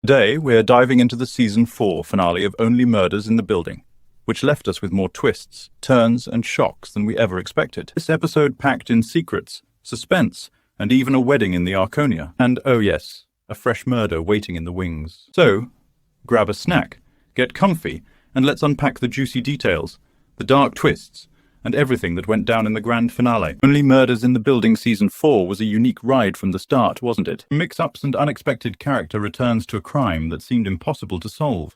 Today, we're diving into the Season 4 finale of Only Murders in the Building, which left us with more twists, turns, and shocks than we ever expected. This episode packed in secrets, suspense, and even a wedding in the Arconia. And, oh yes, a fresh murder waiting in the wings. So, grab a snack, get comfy, and let's unpack the juicy details, the dark twists, and everything that went down in the grand finale. Only Murders in the Building Season 4 was a unique ride from the start, wasn't it? Mix-ups and unexpected character returns to a crime that seemed impossible to solve.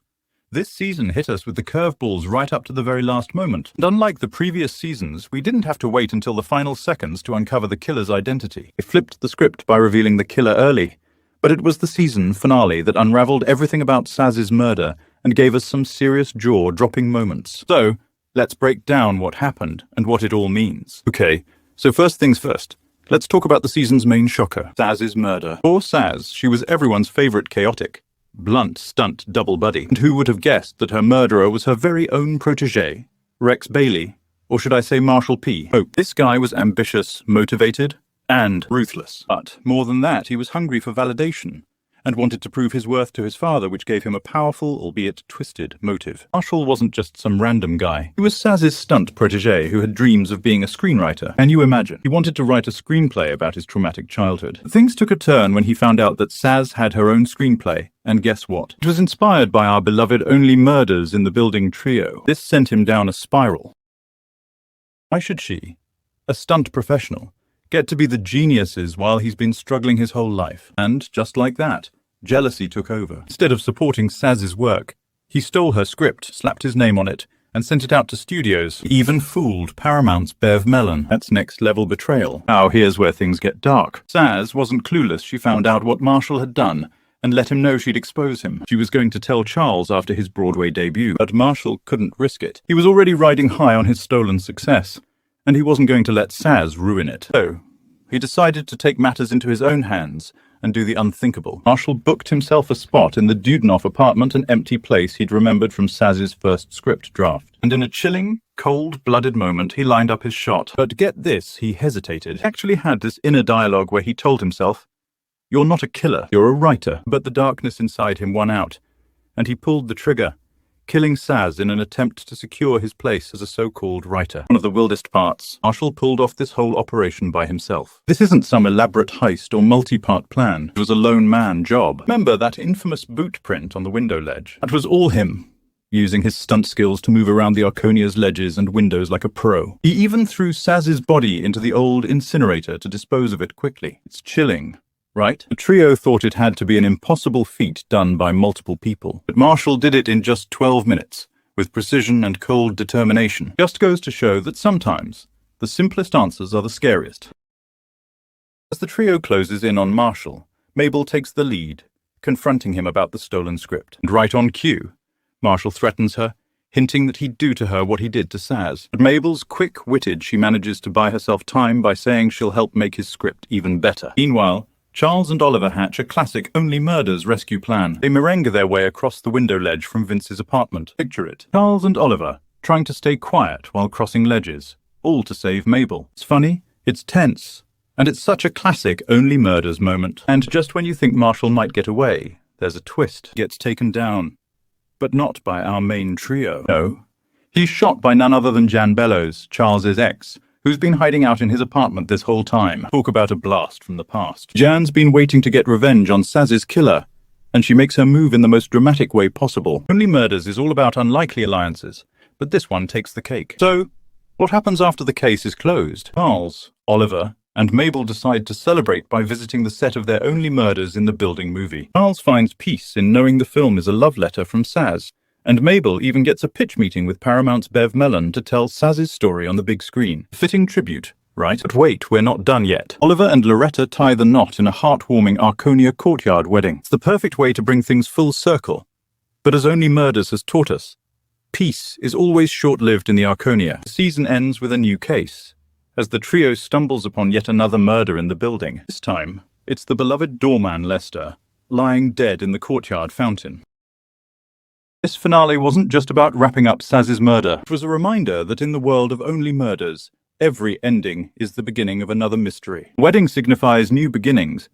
This season hit us with the curveballs right up to the very last moment. And unlike the previous seasons, we didn't have to wait until the final seconds to uncover the killer's identity. They flipped the script by revealing the killer early. But it was the season finale that unraveled everything about Sazz's murder and gave us some serious jaw-dropping moments. So, let's break down what happened and what it all means. Okay, so first things first. Let's talk about the season's main shocker, Sazz's murder. For Sazz, she was everyone's favorite chaotic, blunt stunt double buddy. And who would have guessed that her murderer was her very own protege, Rex Bailey, or should I say Marshall P. Hope. This guy was ambitious, motivated, and ruthless. But more than that, he was hungry for validation and wanted to prove his worth to his father, which gave him a powerful, albeit twisted, motive. Marshall wasn't just some random guy. He was Sazz's stunt protege who had dreams of being a screenwriter. Can you imagine? He wanted to write a screenplay about his traumatic childhood. Things took a turn when he found out that Sazz had her own screenplay, and guess what? It was inspired by our beloved Only Murders in the Building trio. This sent him down a spiral. Why should she, a stunt professional, get to be the geniuses while he's been struggling his whole life? And just like that, jealousy took over. Instead of supporting Sazz's work, he stole her script, slapped his name on it, and sent it out to studios. He even fooled Paramount's Bev Mellon. That's next-level betrayal. Now here's where things get dark. Sazz wasn't clueless. She found out what Marshall had done and let him know she'd expose him. She was going to tell Charles after his Broadway debut, but Marshall couldn't risk it. He was already riding high on his stolen success, and he wasn't going to let Sazz ruin it. So, he decided to take matters into his own hands and do the unthinkable. Marshall booked himself a spot in the Dudenoff apartment, an empty place he'd remembered from Sazz's first script draft. And in a chilling, cold-blooded moment, he lined up his shot. But get this, he hesitated. He actually had this inner dialogue where he told himself, "You're not a killer, you're a writer." But the darkness inside him won out, and he pulled the trigger, killing Sazz in an attempt to secure his place as a so-called writer. One of the wildest parts, Marshall pulled off this whole operation by himself. This isn't some elaborate heist or multi-part plan. It was a lone man job. Remember that infamous boot print on the window ledge? That was all him, using his stunt skills to move around the Arconia's ledges and windows like a pro. He even threw Sazz's body into the old incinerator to dispose of it quickly. It's chilling, right? The trio thought it had to be an impossible feat done by multiple people. But Marshall did it in just 12 minutes, with precision and cold determination. Just goes to show that sometimes the simplest answers are the scariest. As the trio closes in on Marshall, Mabel takes the lead, confronting him about the stolen script. And right on cue, Marshall threatens her, hinting that he'd do to her what he did to Sazz. But Mabel's quick-witted, she manages to buy herself time by saying she'll help make his script even better. Meanwhile, Charles and Oliver hatch a classic Only Murders rescue plan. They merengue their way across the window ledge from Vince's apartment. Picture it. Charles and Oliver trying to stay quiet while crossing ledges, all to save Mabel. It's funny, it's tense, and it's such a classic Only Murders moment. And just when you think Marshall might get away, there's a twist. He gets taken down. But not by our main trio. No. He's shot by none other than Jan Bellows, Charles's ex, who's been hiding out in his apartment this whole time. Talk about a blast from the past. Jan's been waiting to get revenge on Sazz's killer, and she makes her move in the most dramatic way possible. Only Murders is all about unlikely alliances, but this one takes the cake. So, what happens after the case is closed? Charles, Oliver, and Mabel decide to celebrate by visiting the set of their Only Murders in the Building movie. Charles finds peace in knowing the film is a love letter from Sazz, and Mabel even gets a pitch meeting with Paramount's Bev Mellon to tell Sazz's story on the big screen. Fitting tribute, right? But wait, we're not done yet. Oliver and Loretta tie the knot in a heartwarming Arconia courtyard wedding. It's the perfect way to bring things full circle. But as Only Murders has taught us, peace is always short-lived in the Arconia. The season ends with a new case, as the trio stumbles upon yet another murder in the building. This time, it's the beloved doorman Lester, lying dead in the courtyard fountain. This finale wasn't just about wrapping up Sazz's murder. It was a reminder that in the world of Only Murders, every ending is the beginning of another mystery. The wedding signifies new beginnings,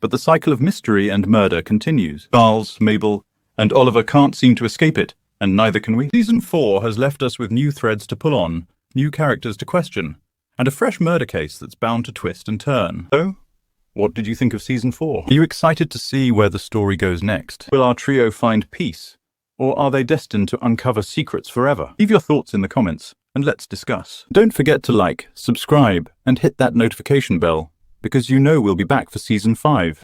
but the cycle of mystery and murder continues. Charles, Mabel, and Oliver can't seem to escape it, and neither can we. Season 4 has left us with new threads to pull on, new characters to question, and a fresh murder case that's bound to twist and turn. So, what did you think of Season 4? Are you excited to see where the story goes next? Will our trio find peace, or are they destined to uncover secrets forever? Leave your thoughts in the comments, and let's discuss. Don't forget to like, subscribe, and hit that notification bell, because you know we'll be back for Season 5.